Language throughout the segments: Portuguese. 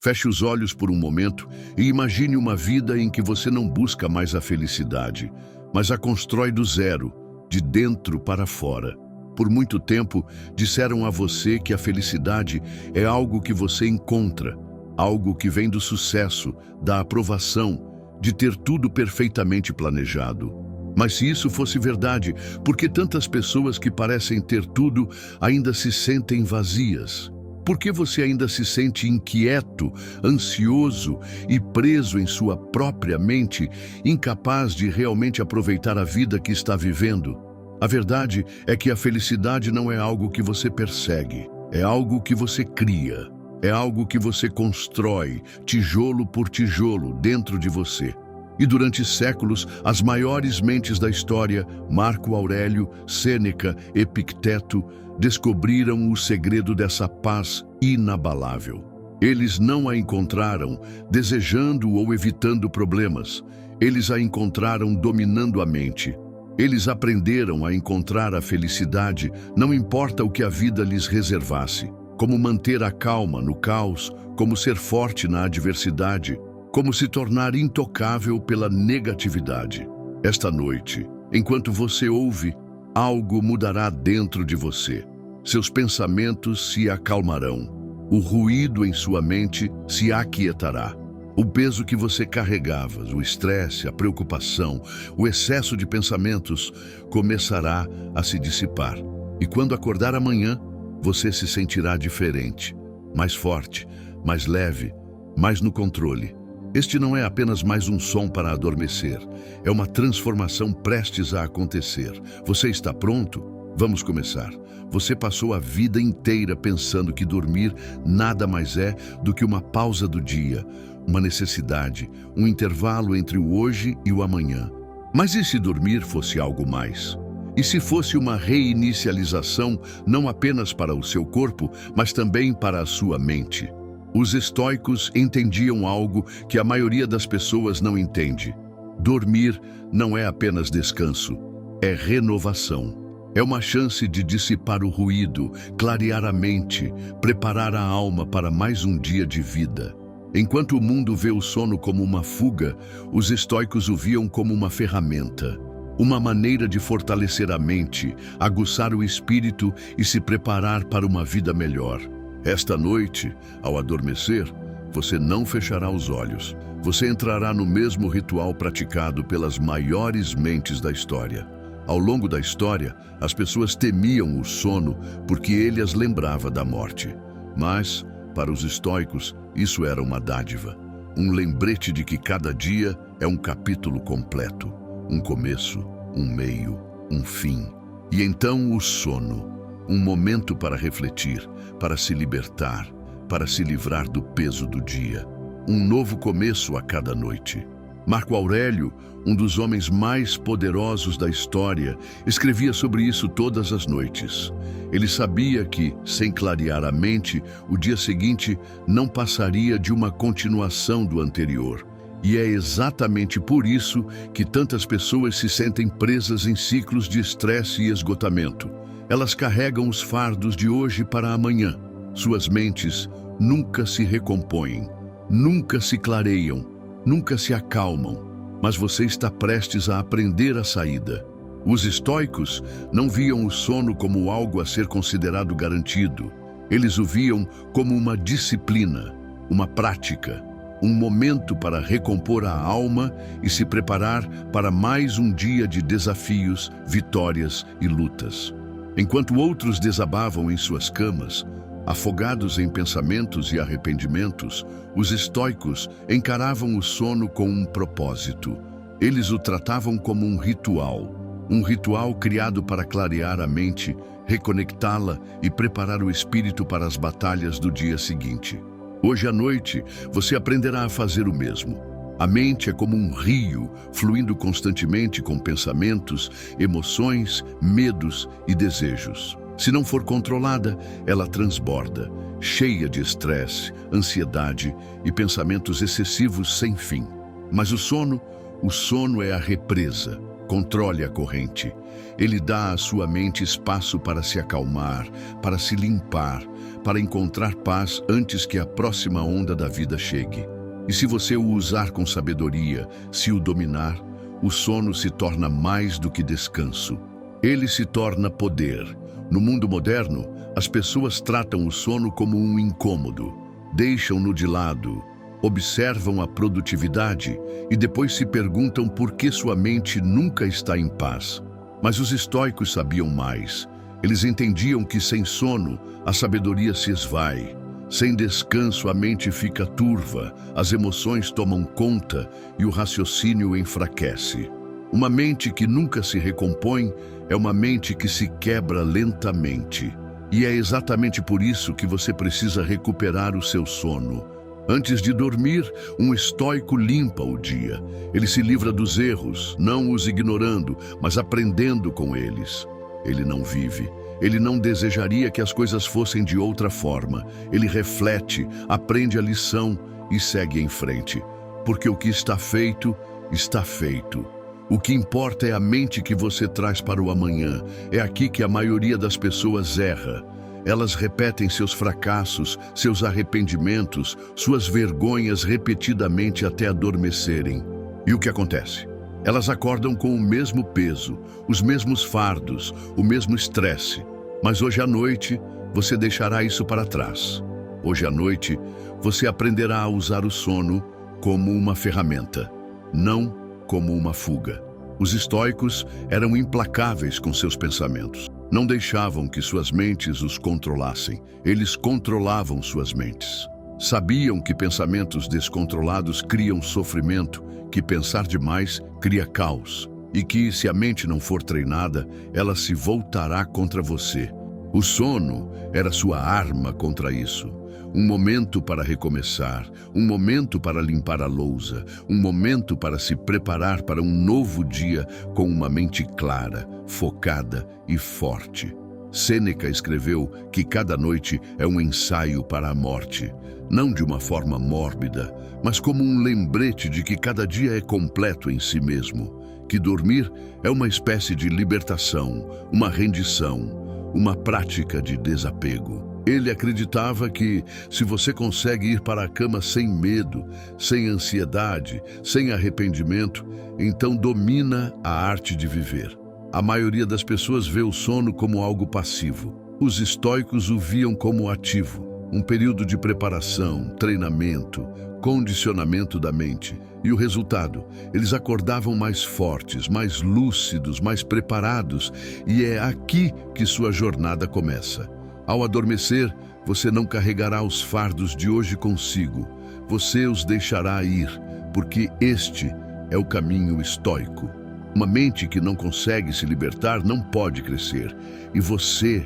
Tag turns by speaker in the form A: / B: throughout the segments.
A: Feche os olhos por um momento e imagine uma vida em que você não busca mais a felicidade, mas a constrói do zero, de dentro para fora. Por muito tempo, disseram a você que a felicidade é algo que você encontra, algo que vem do sucesso, da aprovação, de ter tudo perfeitamente planejado. Mas se isso fosse verdade, por que tantas pessoas que parecem ter tudo ainda se sentem vazias? Por que você ainda se sente inquieto, ansioso e preso em sua própria mente, incapaz de realmente aproveitar a vida que está vivendo? A verdade é que a felicidade não é algo que você persegue, é algo que você cria, é algo que você constrói, tijolo por tijolo, dentro de você. E durante séculos, as maiores mentes da história, Marco Aurélio, Sêneca, Epicteto, descobriram o segredo dessa paz inabalável. Eles não a encontraram desejando ou evitando problemas. Eles a encontraram dominando a mente. Eles aprenderam a encontrar a felicidade, não importa o que a vida lhes reservasse. Como manter a calma no caos, como ser forte na adversidade, como se tornar intocável pela negatividade. Esta noite, enquanto você ouve, algo mudará dentro de você. Seus pensamentos se acalmarão. O ruído em sua mente se aquietará. O peso que você carregava, o estresse, a preocupação, o excesso de pensamentos, começará a se dissipar. E quando acordar amanhã, você se sentirá diferente, mais forte, mais leve, mais no controle. Este não é apenas mais um som para adormecer, é uma transformação prestes a acontecer. Você está pronto? Vamos começar. Você passou a vida inteira pensando que dormir nada mais é do que uma pausa do dia, uma necessidade, um intervalo entre o hoje e o amanhã. Mas e se dormir fosse algo mais? E se fosse uma reinicialização não apenas para o seu corpo, mas também para a sua mente? Os estoicos entendiam algo que a maioria das pessoas não entende. Dormir não é apenas descanso, é renovação. É uma chance de dissipar o ruído, clarear a mente, preparar a alma para mais um dia de vida. Enquanto o mundo vê o sono como uma fuga, os estoicos o viam como uma ferramenta, uma maneira de fortalecer a mente, aguçar o espírito e se preparar para uma vida melhor. Esta noite, ao adormecer, você não fechará os olhos. Você entrará no mesmo ritual praticado pelas maiores mentes da história. Ao longo da história, as pessoas temiam o sono porque ele as lembrava da morte. Mas, para os estoicos, isso era uma dádiva. Um lembrete de que cada dia é um capítulo completo. Um começo, um meio, um fim. E então o sono. Um momento para refletir, para se libertar, para se livrar do peso do dia. Um novo começo a cada noite. Marco Aurélio, um dos homens mais poderosos da história, escrevia sobre isso todas as noites. Ele sabia que, sem clarear a mente, o dia seguinte não passaria de uma continuação do anterior. E é exatamente por isso que tantas pessoas se sentem presas em ciclos de estresse e esgotamento. Elas carregam os fardos de hoje para amanhã. Suas mentes nunca se recompõem, nunca se clareiam, nunca se acalmam. Mas você está prestes a aprender a saída. Os estoicos não viam o sono como algo a ser considerado garantido. Eles o viam como uma disciplina, uma prática, um momento para recompor a alma e se preparar para mais um dia de desafios, vitórias e lutas. Enquanto outros desabavam em suas camas, afogados em pensamentos e arrependimentos, os estoicos encaravam o sono com um propósito. Eles o tratavam como um ritual criado para clarear a mente, reconectá-la e preparar o espírito para as batalhas do dia seguinte. Hoje à noite, você aprenderá a fazer o mesmo. A mente é como um rio, fluindo constantemente com pensamentos, emoções, medos e desejos. Se não for controlada, ela transborda, cheia de estresse, ansiedade e pensamentos excessivos sem fim. Mas o sono é a represa. Controle a corrente. Ele dá à sua mente espaço para se acalmar, para se limpar, para encontrar paz antes que a próxima onda da vida chegue. E se você o usar com sabedoria, se o dominar, o sono se torna mais do que descanso. Ele se torna poder. No mundo moderno, as pessoas tratam o sono como um incômodo, deixam-no de lado, observam a produtividade e depois se perguntam por que sua mente nunca está em paz. Mas os estoicos sabiam mais. Eles entendiam que sem sono, a sabedoria se esvai. Sem descanso, a mente fica turva, as emoções tomam conta e o raciocínio enfraquece. Uma mente que nunca se recompõe é uma mente que se quebra lentamente. E é exatamente por isso que você precisa recuperar o seu sono. Antes de dormir, um estoico limpa o dia. Ele se livra dos erros, não os ignorando, mas aprendendo com eles. Ele não vive. Ele não desejaria que as coisas fossem de outra forma. Ele reflete, aprende a lição e segue em frente. Porque o que está feito, está feito. O que importa é a mente que você traz para o amanhã. É aqui que a maioria das pessoas erra. Elas repetem seus fracassos, seus arrependimentos, suas vergonhas repetidamente até adormecerem. E o que acontece? Elas acordam com o mesmo peso, os mesmos fardos, o mesmo estresse. Mas hoje à noite, você deixará isso para trás. Hoje à noite, você aprenderá a usar o sono como uma ferramenta, não como uma fuga. Os estoicos eram implacáveis com seus pensamentos. Não deixavam que suas mentes os controlassem. Eles controlavam suas mentes. Sabiam que pensamentos descontrolados criam sofrimento, que pensar demais cria caos e que, se a mente não for treinada, ela se voltará contra você. O sono era sua arma contra isso. Um momento para recomeçar, um momento para limpar a lousa, um momento para se preparar para um novo dia com uma mente clara, focada e forte. Sêneca escreveu que cada noite é um ensaio para a morte, não de uma forma mórbida, mas como um lembrete de que cada dia é completo em si mesmo, que dormir é uma espécie de libertação, uma rendição, uma prática de desapego. Ele acreditava que, se você consegue ir para a cama sem medo, sem ansiedade, sem arrependimento, então domina a arte de viver. A maioria das pessoas vê o sono como algo passivo. Os estoicos o viam como ativo, um período de preparação, treinamento, condicionamento da mente. E o resultado? Eles acordavam mais fortes, mais lúcidos, mais preparados, e é aqui que sua jornada começa. Ao adormecer, você não carregará os fardos de hoje consigo. Você os deixará ir, porque este é o caminho estoico. Uma mente que não consegue se libertar não pode crescer. E você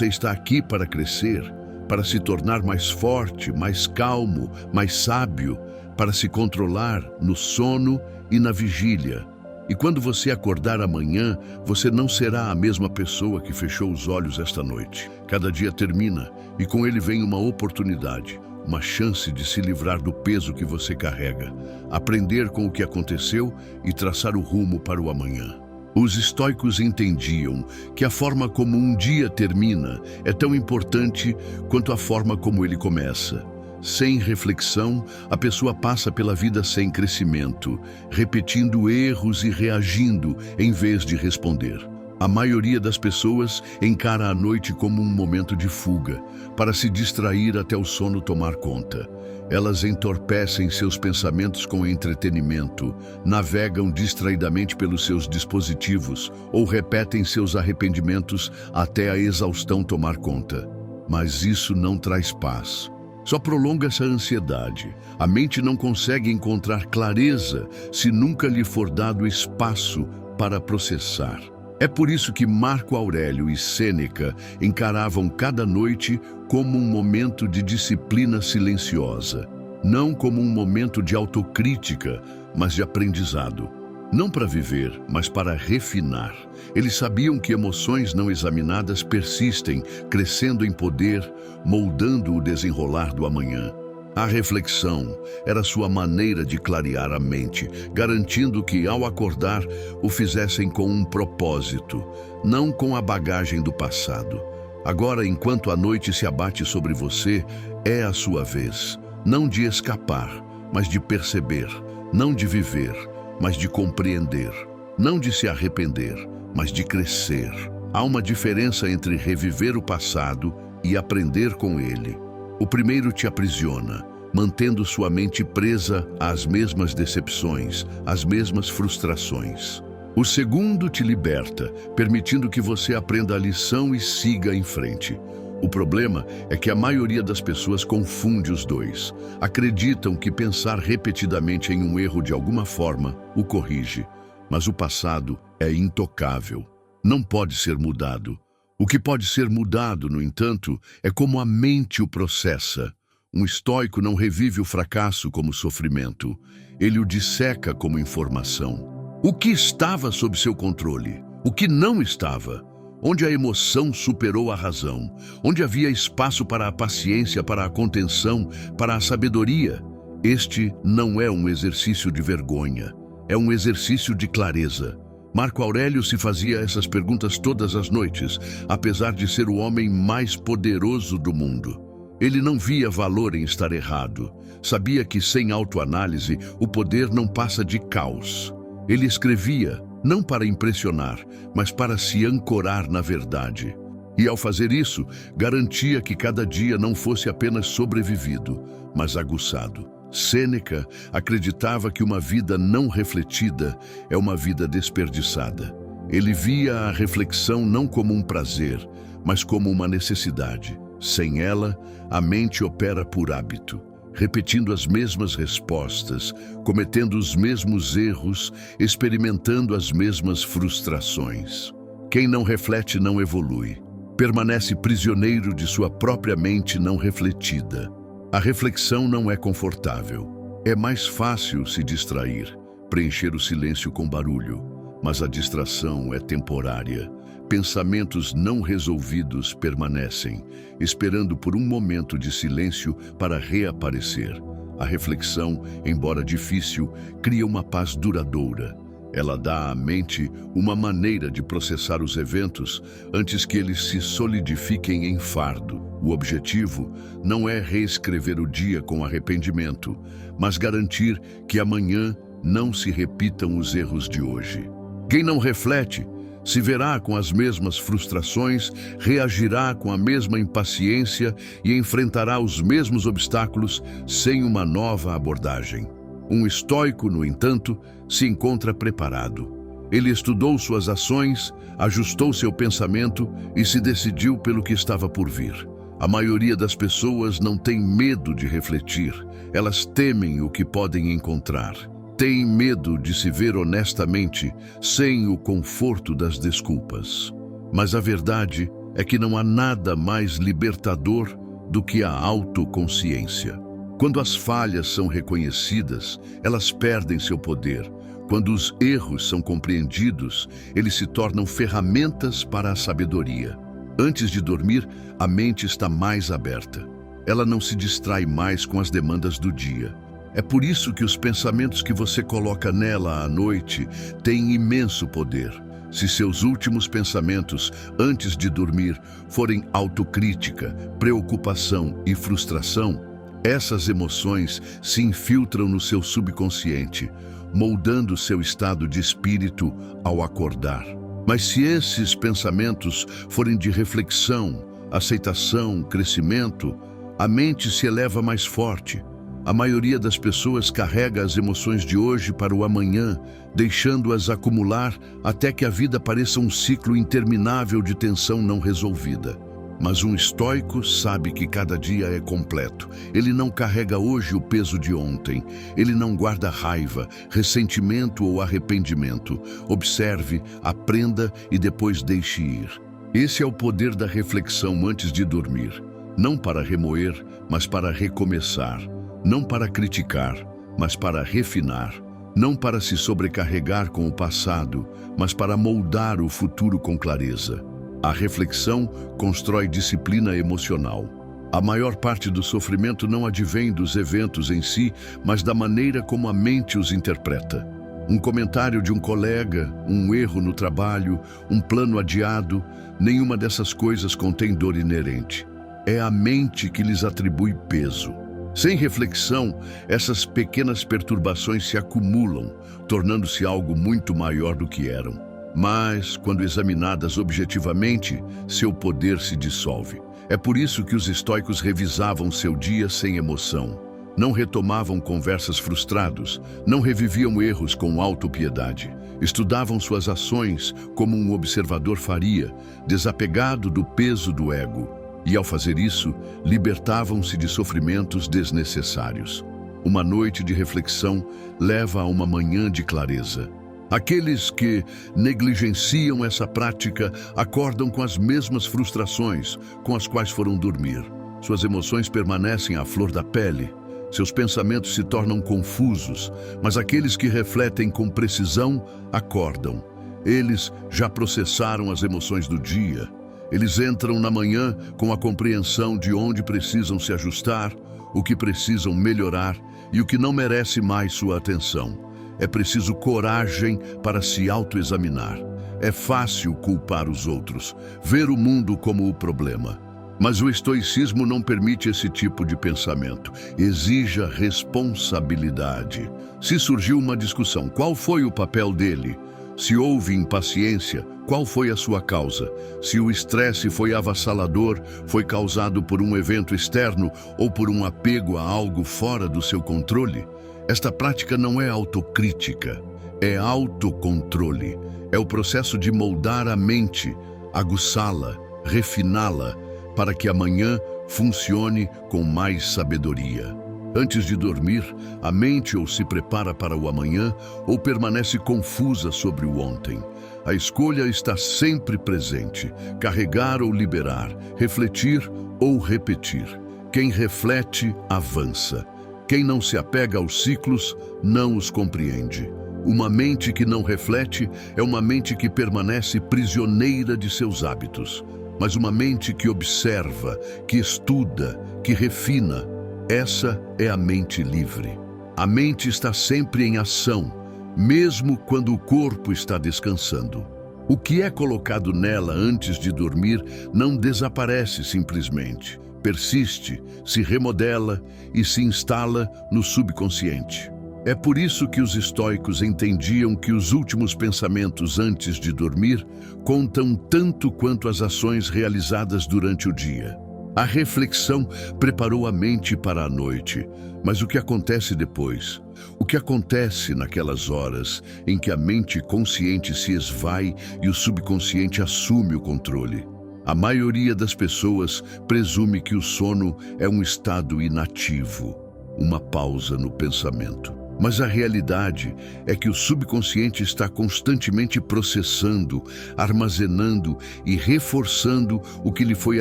A: está aqui para crescer, para se tornar mais forte, mais calmo, mais sábio, para se controlar no sono e na vigília. E quando você acordar amanhã, você não será a mesma pessoa que fechou os olhos esta noite. Cada dia termina e com ele vem uma oportunidade, uma chance de se livrar do peso que você carrega, aprender com o que aconteceu e traçar o rumo para o amanhã. Os estoicos entendiam que a forma como um dia termina é tão importante quanto a forma como ele começa. Sem reflexão, a pessoa passa pela vida sem crescimento, repetindo erros e reagindo em vez de responder. A maioria das pessoas encara a noite como um momento de fuga, para se distrair até o sono tomar conta. Elas entorpecem seus pensamentos com entretenimento, navegam distraidamente pelos seus dispositivos ou repetem seus arrependimentos até a exaustão tomar conta. Mas isso não traz paz. Só prolonga essa ansiedade. A mente não consegue encontrar clareza se nunca lhe for dado espaço para processar. É por isso que Marco Aurélio e Sêneca encaravam cada noite como um momento de disciplina silenciosa, não como um momento de autocrítica, mas de aprendizado. Não para viver, mas para refinar. Eles sabiam que emoções não examinadas persistem, crescendo em poder, moldando o desenrolar do amanhã. A reflexão era sua maneira de clarear a mente, garantindo que, ao acordar, o fizessem com um propósito, não com a bagagem do passado. Agora, enquanto a noite se abate sobre você, é a sua vez, não de escapar, mas de perceber, não de viver, mas de compreender, não de se arrepender, mas de crescer. Há uma diferença entre reviver o passado e aprender com ele. O primeiro te aprisiona, mantendo sua mente presa às mesmas decepções, às mesmas frustrações. O segundo te liberta, permitindo que você aprenda a lição e siga em frente. O problema é que a maioria das pessoas confunde os dois. Acreditam que pensar repetidamente em um erro de alguma forma o corrige, mas o passado é intocável. Não pode ser mudado. O que pode ser mudado, no entanto, é como a mente o processa. Um estoico não revive o fracasso como sofrimento. Ele o disseca como informação. O que estava sob seu controle? O que não estava? Onde a emoção superou a razão? Onde havia espaço para a paciência, para a contenção, para a sabedoria? Este não é um exercício de vergonha. É um exercício de clareza. Marco Aurélio se fazia essas perguntas todas as noites, apesar de ser o homem mais poderoso do mundo. Ele não via valor em estar errado. Sabia que sem autoanálise o poder não passa de caos. Ele escrevia, não para impressionar, mas para se ancorar na verdade. E ao fazer isso, garantia que cada dia não fosse apenas sobrevivido, mas aguçado. Sêneca acreditava que uma vida não refletida é uma vida desperdiçada. Ele via a reflexão não como um prazer, mas como uma necessidade. Sem ela, a mente opera por hábito, repetindo as mesmas respostas, cometendo os mesmos erros, experimentando as mesmas frustrações. Quem não reflete não evolui. Permanece prisioneiro de sua própria mente não refletida. A reflexão não é confortável. É mais fácil se distrair, preencher o silêncio com barulho, mas a distração é temporária. Pensamentos não resolvidos permanecem, esperando por um momento de silêncio para reaparecer. A reflexão, embora difícil, cria uma paz duradoura. Ela dá à mente uma maneira de processar os eventos antes que eles se solidifiquem em fardo. O objetivo não é reescrever o dia com arrependimento, mas garantir que amanhã não se repitam os erros de hoje. Quem não reflete se verá com as mesmas frustrações, reagirá com a mesma impaciência e enfrentará os mesmos obstáculos sem uma nova abordagem. Um estoico, no entanto, se encontra preparado. Ele estudou suas ações, ajustou seu pensamento e se decidiu pelo que estava por vir. A maioria das pessoas não tem medo de refletir. Elas temem o que podem encontrar. Têm medo de se ver honestamente, sem o conforto das desculpas. Mas a verdade é que não há nada mais libertador do que a autoconsciência. Quando as falhas são reconhecidas, elas perdem seu poder. Quando os erros são compreendidos, eles se tornam ferramentas para a sabedoria. Antes de dormir, a mente está mais aberta. Ela não se distrai mais com as demandas do dia. É por isso que os pensamentos que você coloca nela à noite têm imenso poder. Se seus últimos pensamentos, antes de dormir, forem autocrítica, preocupação e frustração, essas emoções se infiltram no seu subconsciente, moldando seu estado de espírito ao acordar. Mas se esses pensamentos forem de reflexão, aceitação, crescimento, a mente se eleva mais forte. A maioria das pessoas carrega as emoções de hoje para o amanhã, deixando-as acumular até que a vida pareça um ciclo interminável de tensão não resolvida. Mas um estoico sabe que cada dia é completo. Ele não carrega hoje o peso de ontem. Ele não guarda raiva, ressentimento ou arrependimento. Observe, aprenda e depois deixe ir. Esse é o poder da reflexão antes de dormir. Não para remoer, mas para recomeçar. Não para criticar, mas para refinar. Não para se sobrecarregar com o passado, mas para moldar o futuro com clareza. A reflexão constrói disciplina emocional. A maior parte do sofrimento não advém dos eventos em si, mas da maneira como a mente os interpreta. Um comentário de um colega, um erro no trabalho, um plano adiado, nenhuma dessas coisas contém dor inerente. É a mente que lhes atribui peso. Sem reflexão, essas pequenas perturbações se acumulam, tornando-se algo muito maior do que eram. Mas, quando examinadas objetivamente, seu poder se dissolve. É por isso que os estoicos revisavam seu dia sem emoção. Não retomavam conversas frustrados, não reviviam erros com autopiedade. Estudavam suas ações como um observador faria, desapegado do peso do ego. E, ao fazer isso, libertavam-se de sofrimentos desnecessários. Uma noite de reflexão leva a uma manhã de clareza. Aqueles que negligenciam essa prática acordam com as mesmas frustrações com as quais foram dormir. Suas emoções permanecem à flor da pele. Seus pensamentos se tornam confusos, mas aqueles que refletem com precisão acordam. Eles já processaram as emoções do dia. Eles entram na manhã com a compreensão de onde precisam se ajustar, o que precisam melhorar e o que não merece mais sua atenção. É preciso coragem para se autoexaminar. É fácil culpar os outros, ver o mundo como o problema. Mas o estoicismo não permite esse tipo de pensamento. Exija responsabilidade. Se surgiu uma discussão, qual foi o papel dele? Se houve impaciência, qual foi a sua causa? Se o estresse foi avassalador, foi causado por um evento externo ou por um apego a algo fora do seu controle? Esta prática não é autocrítica, é autocontrole. É o processo de moldar a mente, aguçá-la, refiná-la, para que amanhã funcione com mais sabedoria. Antes de dormir, a mente ou se prepara para o amanhã ou permanece confusa sobre o ontem. A escolha está sempre presente, carregar ou liberar, refletir ou repetir. Quem reflete, avança. Quem não se apega aos ciclos, não os compreende. Uma mente que não reflete é uma mente que permanece prisioneira de seus hábitos. Mas uma mente que observa, que estuda, que refina, essa é a mente livre. A mente está sempre em ação, mesmo quando o corpo está descansando. O que é colocado nela antes de dormir não desaparece simplesmente. Persiste, se remodela e se instala no subconsciente. É por isso que os estoicos entendiam que os últimos pensamentos antes de dormir contam tanto quanto as ações realizadas durante o dia. A reflexão preparou a mente para a noite, mas o que acontece depois? O que acontece naquelas horas em que a mente consciente se esvai e o subconsciente assume o controle? A maioria das pessoas presume que o sono é um estado inativo, uma pausa no pensamento. Mas a realidade é que o subconsciente está constantemente processando, armazenando e reforçando o que lhe foi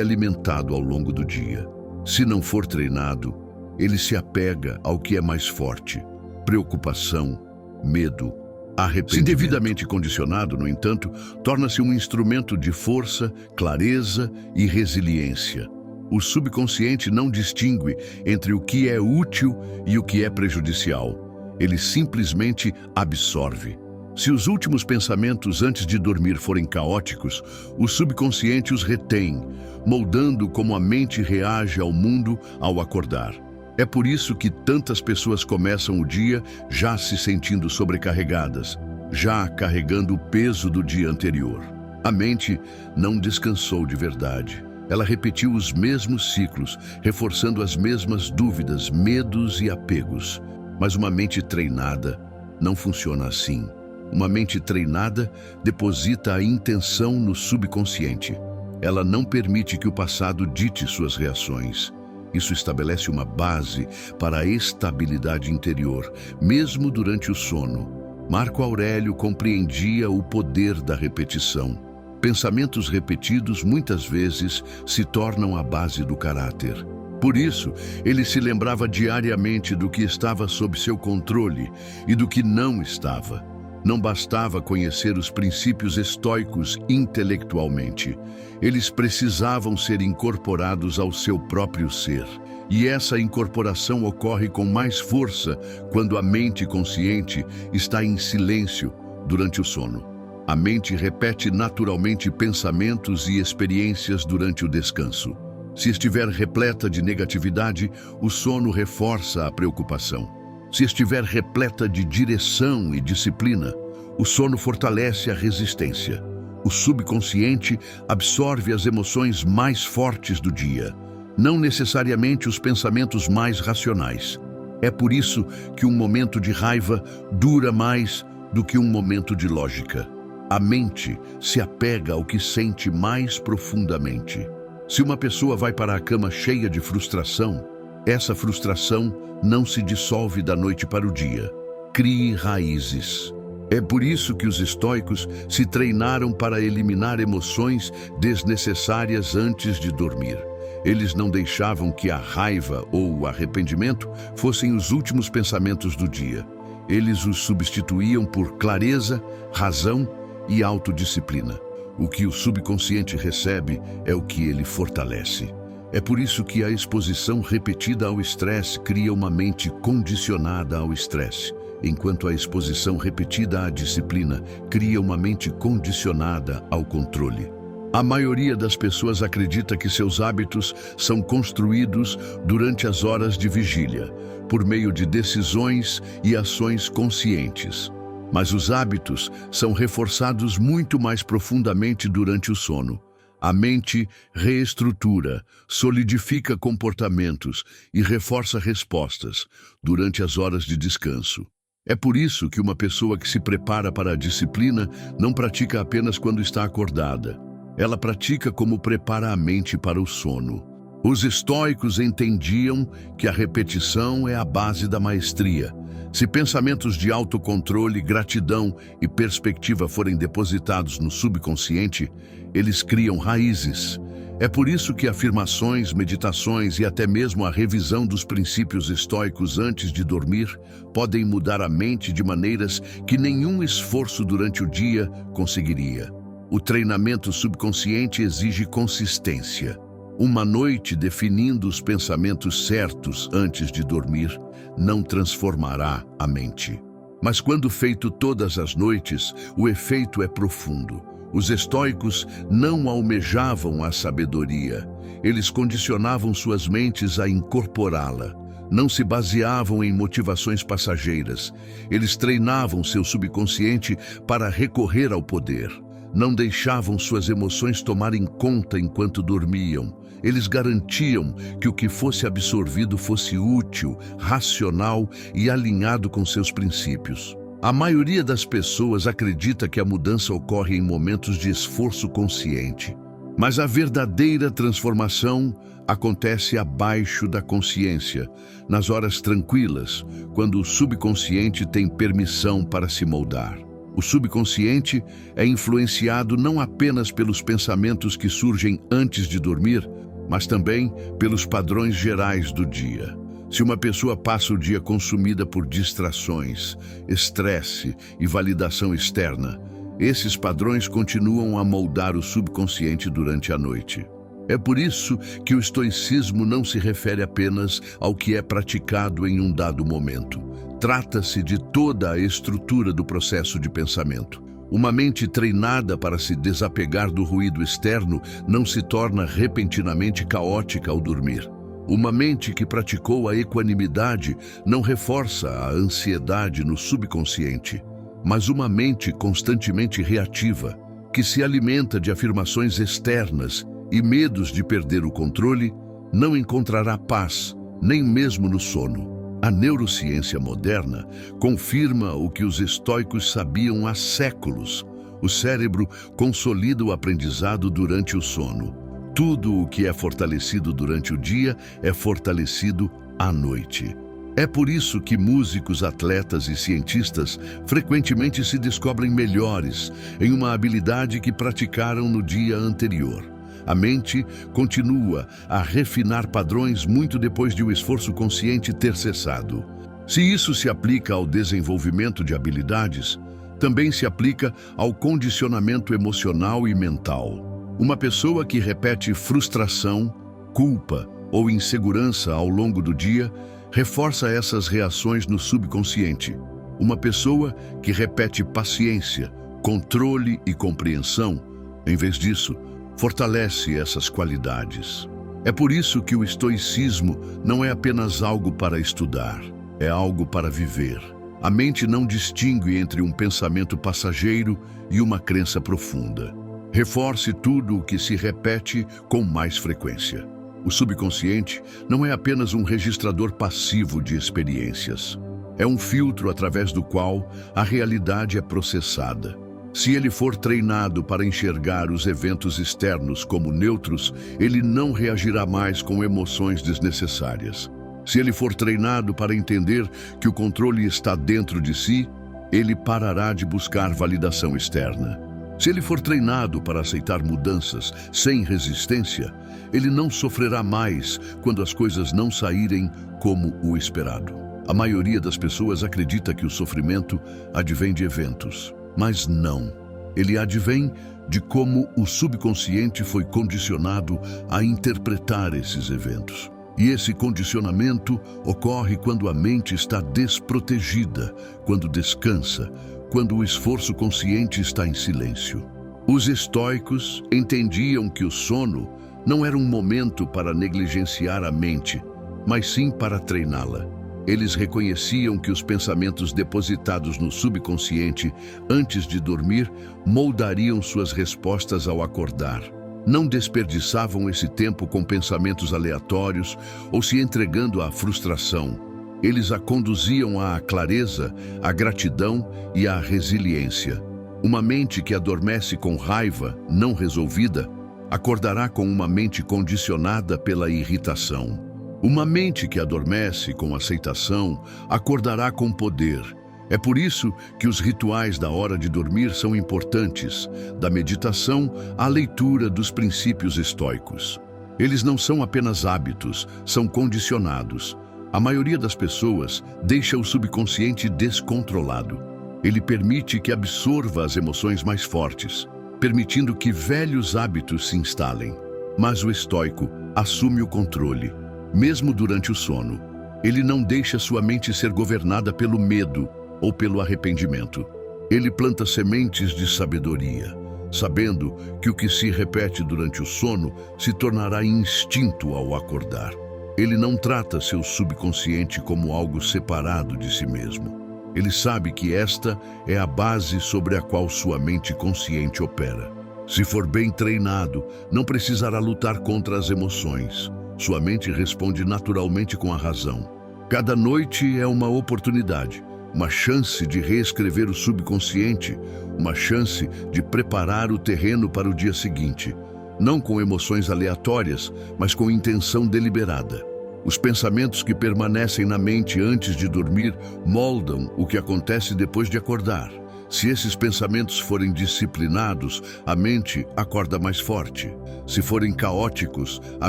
A: alimentado ao longo do dia. Se não for treinado, ele se apega ao que é mais forte: preocupação, medo, arrependimento. Se devidamente condicionado, no entanto, torna-se um instrumento de força, clareza e resiliência. O subconsciente não distingue entre o que é útil e o que é prejudicial. Ele simplesmente absorve. Se os últimos pensamentos antes de dormir forem caóticos, o subconsciente os retém, moldando como a mente reage ao mundo ao acordar. É por isso que tantas pessoas começam o dia já se sentindo sobrecarregadas, já carregando o peso do dia anterior. A mente não descansou de verdade. Ela repetiu os mesmos ciclos, reforçando as mesmas dúvidas, medos e apegos. Mas uma mente treinada não funciona assim. Uma mente treinada deposita a intenção no subconsciente. Ela não permite que o passado dite suas reações. Isso estabelece uma base para a estabilidade interior, mesmo durante o sono. Marco Aurélio compreendia o poder da repetição. Pensamentos repetidos muitas vezes se tornam a base do caráter. Por isso, ele se lembrava diariamente do que estava sob seu controle e do que não estava. Não bastava conhecer os princípios estoicos intelectualmente. Eles precisavam ser incorporados ao seu próprio ser. E essa incorporação ocorre com mais força quando a mente consciente está em silêncio durante o sono. A mente repete naturalmente pensamentos e experiências durante o descanso. Se estiver repleta de negatividade, o sono reforça a preocupação. Se estiver repleta de direção e disciplina, o sono fortalece a resistência. O subconsciente absorve as emoções mais fortes do dia, não necessariamente os pensamentos mais racionais. É por isso que um momento de raiva dura mais do que um momento de lógica. A mente se apega ao que sente mais profundamente. Se uma pessoa vai para a cama cheia de frustração, essa frustração não se dissolve da noite para o dia. Crie raízes. É por isso que os estoicos se treinaram para eliminar emoções desnecessárias antes de dormir. Eles não deixavam que a raiva ou o arrependimento fossem os últimos pensamentos do dia. Eles os substituíam por clareza, razão e autodisciplina. O que o subconsciente recebe é o que ele fortalece. É por isso que a exposição repetida ao estresse cria uma mente condicionada ao estresse, enquanto a exposição repetida à disciplina cria uma mente condicionada ao controle. A maioria das pessoas acredita que seus hábitos são construídos durante as horas de vigília, por meio de decisões e ações conscientes. Mas os hábitos são reforçados muito mais profundamente durante o sono. A mente reestrutura, solidifica comportamentos e reforça respostas durante as horas de descanso. É por isso que uma pessoa que se prepara para a disciplina não pratica apenas quando está acordada. Ela pratica como prepara a mente para o sono. Os estoicos entendiam que a repetição é a base da maestria. Se pensamentos de autocontrole, gratidão e perspectiva forem depositados no subconsciente, eles criam raízes. É por isso que afirmações, meditações e até mesmo a revisão dos princípios estoicos antes de dormir podem mudar a mente de maneiras que nenhum esforço durante o dia conseguiria. O treinamento subconsciente exige consistência. Uma noite definindo os pensamentos certos antes de dormir não transformará a mente. Mas quando feito todas as noites, o efeito é profundo. Os estoicos não almejavam a sabedoria. Eles condicionavam suas mentes a incorporá-la. Não se baseavam em motivações passageiras. Eles treinavam seu subconsciente para recorrer ao poder. Não deixavam suas emoções tomarem conta enquanto dormiam. Eles garantiam que o que fosse absorvido fosse útil, racional e alinhado com seus princípios. A maioria das pessoas acredita que a mudança ocorre em momentos de esforço consciente. Mas a verdadeira transformação acontece abaixo da consciência, nas horas tranquilas, quando o subconsciente tem permissão para se moldar. O subconsciente é influenciado não apenas pelos pensamentos que surgem antes de dormir, mas também pelos padrões gerais do dia. Se uma pessoa passa o dia consumida por distrações, estresse e validação externa, esses padrões continuam a moldar o subconsciente durante a noite. É por isso que o estoicismo não se refere apenas ao que é praticado em um dado momento. Trata-se de toda a estrutura do processo de pensamento. Uma mente treinada para se desapegar do ruído externo não se torna repentinamente caótica ao dormir. Uma mente que praticou a equanimidade não reforça a ansiedade no subconsciente, mas uma mente constantemente reativa, que se alimenta de afirmações externas e medos de perder o controle, não encontrará paz, nem mesmo no sono. A neurociência moderna confirma o que os estoicos sabiam há séculos. O cérebro consolida o aprendizado durante o sono. Tudo o que é fortalecido durante o dia é fortalecido à noite. É por isso que músicos, atletas e cientistas frequentemente se descobrem melhores em uma habilidade que praticaram no dia anterior. A mente continua a refinar padrões muito depois de o esforço consciente ter cessado. Se isso se aplica ao desenvolvimento de habilidades, Também se aplica ao condicionamento emocional e mental. Uma pessoa que repete frustração, culpa ou insegurança ao longo do dia reforça essas reações no subconsciente. Uma pessoa que repete paciência, controle e compreensão, em vez disso, fortalece essas qualidades. É por isso que o estoicismo não é apenas algo para estudar, é algo para viver. A mente não distingue entre um pensamento passageiro e uma crença profunda. Reforce tudo o que se repete com mais frequência. O subconsciente não é apenas um registrador passivo de experiências. É um filtro através do qual a realidade é processada. Se ele for treinado para enxergar os eventos externos como neutros, ele não reagirá mais com emoções desnecessárias. Se ele for treinado para entender que o controle está dentro de si, ele parará de buscar validação externa. Se ele for treinado para aceitar mudanças sem resistência, ele não sofrerá mais quando as coisas não saírem como o esperado. A maioria das pessoas acredita que o sofrimento advém de eventos, mas não. Ele advém de como o subconsciente foi condicionado a interpretar esses eventos. E esse condicionamento ocorre quando a mente está desprotegida, quando descansa, quando o esforço consciente está em silêncio. Os estoicos entendiam que o sono não era um momento para negligenciar a mente, mas sim para treiná-la. Eles reconheciam que os pensamentos depositados no subconsciente antes de dormir moldariam suas respostas ao acordar. Não desperdiçavam esse tempo com pensamentos aleatórios ou se entregando à frustração. Eles a conduziam à clareza, à gratidão e à resiliência. Uma mente que adormece com raiva não resolvida, acordará com uma mente condicionada pela irritação. Uma mente que adormece com aceitação, acordará com poder. É por isso que os rituais da hora de dormir são importantes, da meditação à leitura dos princípios estoicos. Eles não são apenas hábitos, são condicionados. A maioria das pessoas deixa o subconsciente descontrolado. Ele permite que absorva as emoções mais fortes, permitindo que velhos hábitos se instalem. Mas o estoico assume o controle, mesmo durante o sono. Ele não deixa sua mente ser governada pelo medo ou pelo arrependimento. Ele planta sementes de sabedoria, sabendo que o que se repete durante o sono se tornará instinto ao acordar. Ele não trata seu subconsciente como algo separado de si mesmo. Ele sabe que esta é a base sobre a qual sua mente consciente opera. Se for bem treinado, não precisará lutar contra as emoções. Sua mente responde naturalmente com a razão. Cada noite é uma oportunidade, uma chance de reescrever o subconsciente, uma chance de preparar o terreno para o dia seguinte, não com emoções aleatórias, mas com intenção deliberada. Os pensamentos que permanecem na mente antes de dormir moldam o que acontece depois de acordar. Se esses pensamentos forem disciplinados, a mente acorda mais forte. Se forem caóticos, a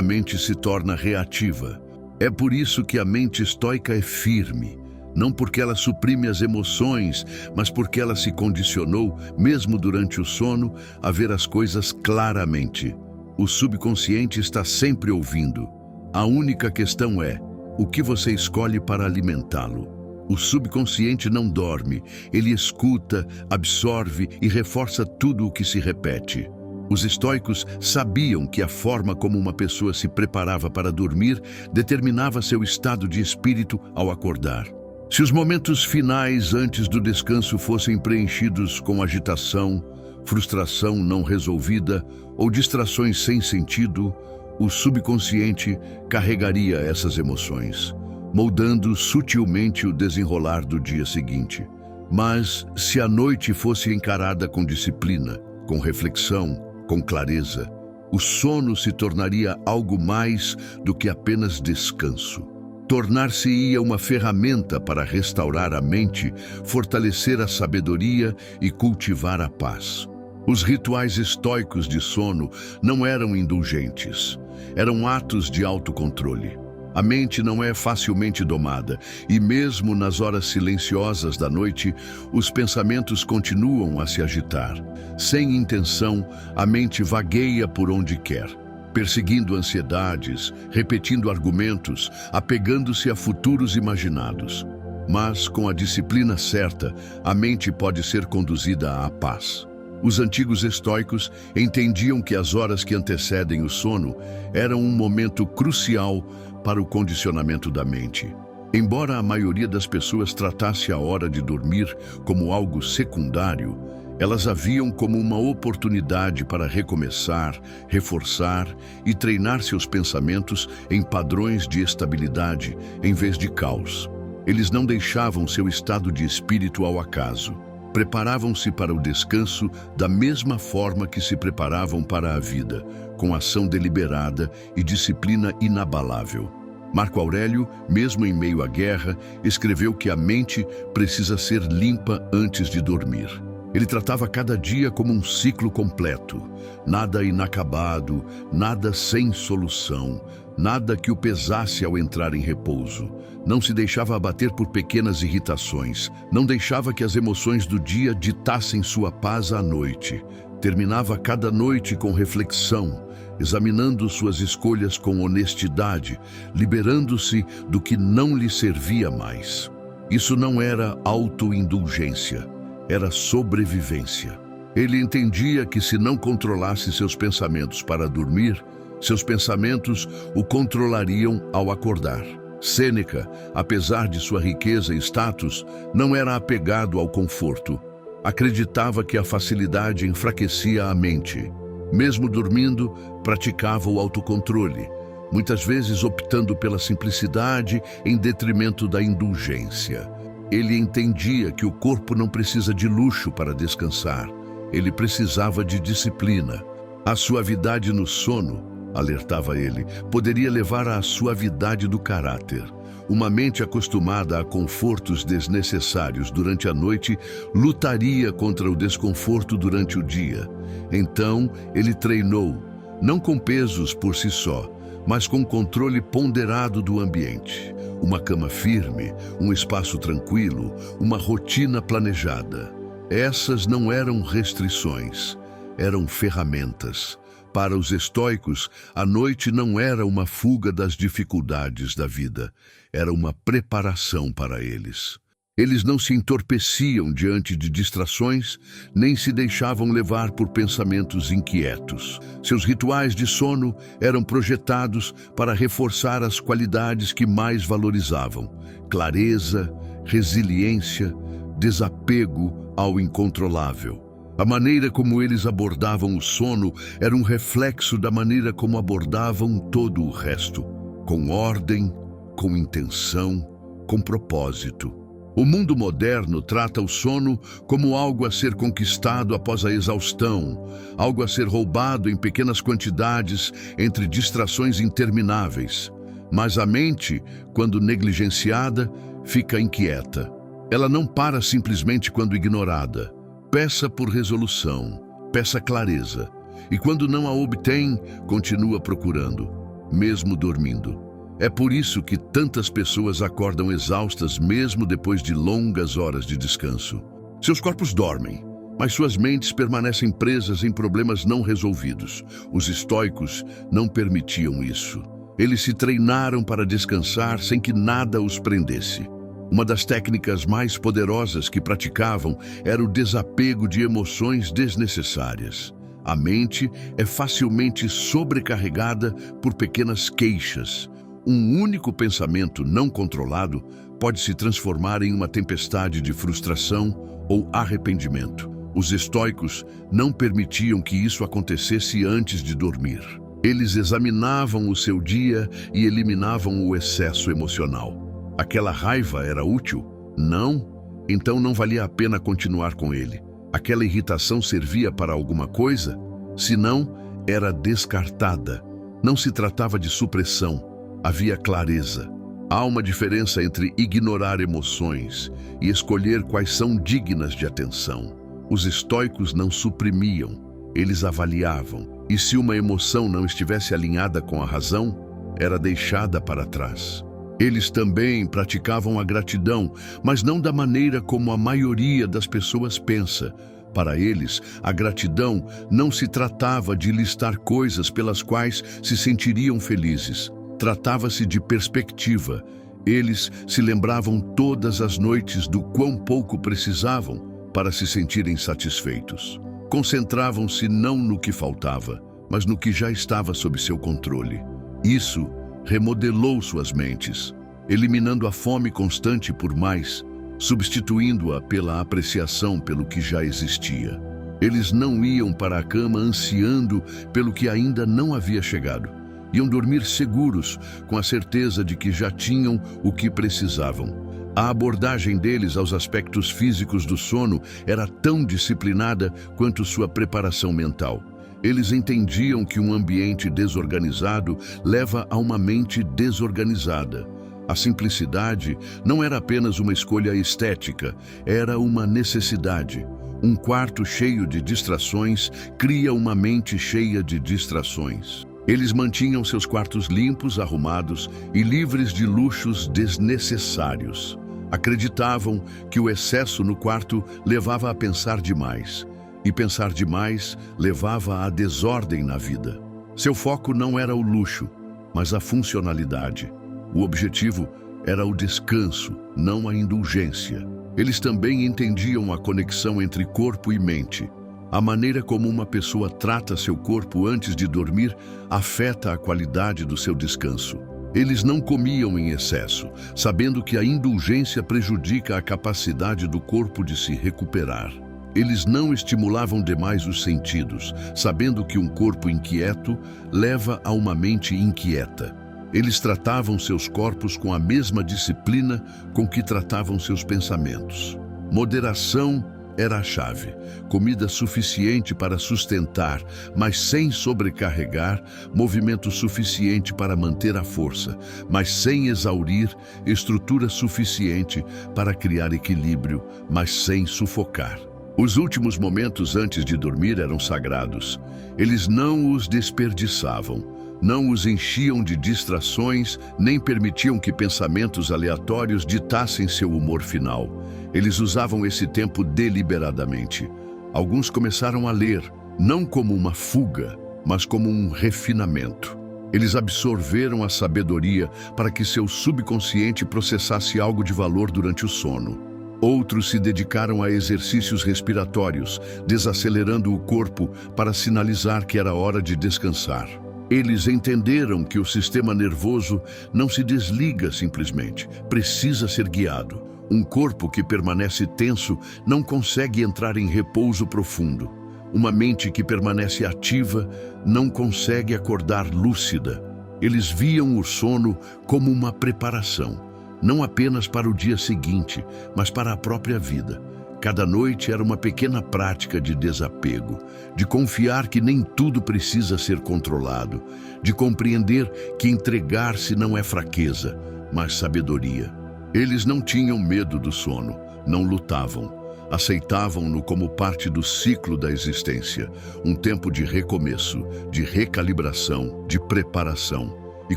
A: mente se torna reativa. É por isso que a mente estoica é firme. Não porque ela suprime as emoções, mas porque ela se condicionou, mesmo durante o sono, a ver as coisas claramente. O subconsciente está sempre ouvindo. A única questão é, o que você escolhe para alimentá-lo? O subconsciente não dorme, ele escuta, absorve e reforça tudo o que se repete. Os estoicos sabiam que a forma como uma pessoa se preparava para dormir determinava seu estado de espírito ao acordar. Se os momentos finais antes do descanso fossem preenchidos com agitação, frustração não resolvida ou distrações sem sentido, o subconsciente carregaria essas emoções, moldando sutilmente o desenrolar do dia seguinte. Mas, se a noite fosse encarada com disciplina, com reflexão, com clareza, o sono se tornaria algo mais do que apenas descanso. Tornar-se-ia uma ferramenta para restaurar a mente, fortalecer a sabedoria e cultivar a paz. Os rituais estoicos de sono não eram indulgentes, eram atos de autocontrole. A mente não é facilmente domada, e mesmo nas horas silenciosas da noite, os pensamentos continuam a se agitar. Sem intenção, a mente vagueia por onde quer, perseguindo ansiedades, repetindo argumentos, apegando-se a futuros imaginados. Mas, com a disciplina certa, a mente pode ser conduzida à paz. Os antigos estoicos entendiam que as horas que antecedem o sono eram um momento crucial para o condicionamento da mente. Embora a maioria das pessoas tratasse a hora de dormir como algo secundário, elas a viam como uma oportunidade para recomeçar, reforçar e treinar seus pensamentos em padrões de estabilidade em vez de caos. Eles não deixavam seu estado de espírito ao acaso. Preparavam-se para o descanso da mesma forma que se preparavam para a vida, com ação deliberada e disciplina inabalável. Marco Aurélio, mesmo em meio à guerra, escreveu que a mente precisa ser limpa antes de dormir. Ele tratava cada dia como um ciclo completo, nada inacabado, nada sem solução, nada que o pesasse ao entrar em repouso. Não se deixava abater por pequenas irritações, não deixava que as emoções do dia ditassem sua paz à noite. Terminava cada noite com reflexão, examinando suas escolhas com honestidade, liberando-se do que não lhe servia mais. Isso não era autoindulgência, era sobrevivência. Ele entendia que se não controlasse seus pensamentos para dormir, seus pensamentos o controlariam ao acordar. Sêneca, apesar de sua riqueza e status, não era apegado ao conforto. Acreditava que a facilidade enfraquecia a mente. Mesmo dormindo, praticava o autocontrole, muitas vezes optando pela simplicidade em detrimento da indulgência. Ele entendia que o corpo não precisa de luxo para descansar. Ele precisava de disciplina. A suavidade no sono, alertava ele, poderia levar à suavidade do caráter. Uma mente acostumada a confortos desnecessários durante a noite lutaria contra o desconforto durante o dia. Então, ele treinou, não com pesos por si só, mas com controle ponderado do ambiente. Uma cama firme, um espaço tranquilo, uma rotina planejada. Essas não eram restrições, eram ferramentas. Para os estoicos, a noite não era uma fuga das dificuldades da vida, era uma preparação para eles. Eles não se entorpeciam diante de distrações, nem se deixavam levar por pensamentos inquietos. Seus rituais de sono eram projetados para reforçar as qualidades que mais valorizavam: clareza, resiliência, desapego ao incontrolável. A maneira como eles abordavam o sono era um reflexo da maneira como abordavam todo o resto, com ordem, com intenção, com propósito. O mundo moderno trata o sono como algo a ser conquistado após a exaustão, algo a ser roubado em pequenas quantidades entre distrações intermináveis. Mas a mente, quando negligenciada, fica inquieta. Ela não para simplesmente quando ignorada. Peça por resolução, peça clareza, e quando não a obtém, continua procurando, mesmo dormindo. É por isso que tantas pessoas acordam exaustas mesmo depois de longas horas de descanso. Seus corpos dormem, mas suas mentes permanecem presas em problemas não resolvidos. Os estoicos não permitiam isso. Eles se treinaram para descansar sem que nada os prendesse. Uma das técnicas mais poderosas que praticavam era o desapego de emoções desnecessárias. A mente é facilmente sobrecarregada por pequenas queixas. Um único pensamento não controlado pode se transformar em uma tempestade de frustração ou arrependimento. Os estoicos não permitiam que isso acontecesse antes de dormir. Eles examinavam o seu dia e eliminavam o excesso emocional. Aquela raiva era útil? Não? Então não valia a pena continuar com ele. Aquela irritação servia para alguma coisa? Se não, era descartada. Não se tratava de supressão, havia clareza. Há uma diferença entre ignorar emoções e escolher quais são dignas de atenção. Os estoicos não suprimiam, eles avaliavam. E se uma emoção não estivesse alinhada com a razão, era deixada para trás. Eles também praticavam a gratidão, mas não da maneira como a maioria das pessoas pensa. Para eles, a gratidão não se tratava de listar coisas pelas quais se sentiriam felizes. Tratava-se de perspectiva. Eles se lembravam todas as noites do quão pouco precisavam para se sentirem satisfeitos. Concentravam-se não no que faltava, mas no que já estava sob seu controle. Isso remodelou suas mentes, eliminando a fome constante por mais, substituindo-a pela apreciação pelo que já existia. Eles não iam para a cama ansiando pelo que ainda não havia chegado. Iam dormir seguros, com a certeza de que já tinham o que precisavam. A abordagem deles aos aspectos físicos do sono era tão disciplinada quanto sua preparação mental. Eles entendiam que um ambiente desorganizado leva a uma mente desorganizada. A simplicidade não era apenas uma escolha estética, era uma necessidade. Um quarto cheio de distrações cria uma mente cheia de distrações. Eles mantinham seus quartos limpos, arrumados e livres de luxos desnecessários. Acreditavam que o excesso no quarto levava a pensar demais. E pensar demais levava à desordem na vida. Seu foco não era o luxo, mas a funcionalidade. O objetivo era o descanso, não a indulgência. Eles também entendiam a conexão entre corpo e mente. A maneira como uma pessoa trata seu corpo antes de dormir afeta a qualidade do seu descanso. Eles não comiam em excesso, sabendo que a indulgência prejudica a capacidade do corpo de se recuperar. Eles não estimulavam demais os sentidos, sabendo que um corpo inquieto leva a uma mente inquieta. Eles tratavam seus corpos com a mesma disciplina com que tratavam seus pensamentos. Moderação era a chave. Comida suficiente para sustentar, mas sem sobrecarregar, movimento suficiente para manter a força, mas sem exaurir, estrutura suficiente para criar equilíbrio, mas sem sufocar. Os últimos momentos antes de dormir eram sagrados. Eles não os desperdiçavam, não os enchiam de distrações, nem permitiam que pensamentos aleatórios ditassem seu humor final. Eles usavam esse tempo deliberadamente. Alguns começaram a ler, não como uma fuga, mas como um refinamento. Eles absorveram a sabedoria para que seu subconsciente processasse algo de valor durante o sono. Outros se dedicaram a exercícios respiratórios, desacelerando o corpo para sinalizar que era hora de descansar. Eles entenderam que o sistema nervoso não se desliga simplesmente, precisa ser guiado. Um corpo que permanece tenso não consegue entrar em repouso profundo. Uma mente que permanece ativa não consegue acordar lúcida. Eles viam o sono como uma preparação, não apenas para o dia seguinte, mas para a própria vida. Cada noite era uma pequena prática de desapego, de confiar que nem tudo precisa ser controlado, de compreender que entregar-se não é fraqueza, mas sabedoria. Eles não tinham medo do sono, não lutavam. Aceitavam-no como parte do ciclo da existência, um tempo de recomeço, de recalibração, de preparação. E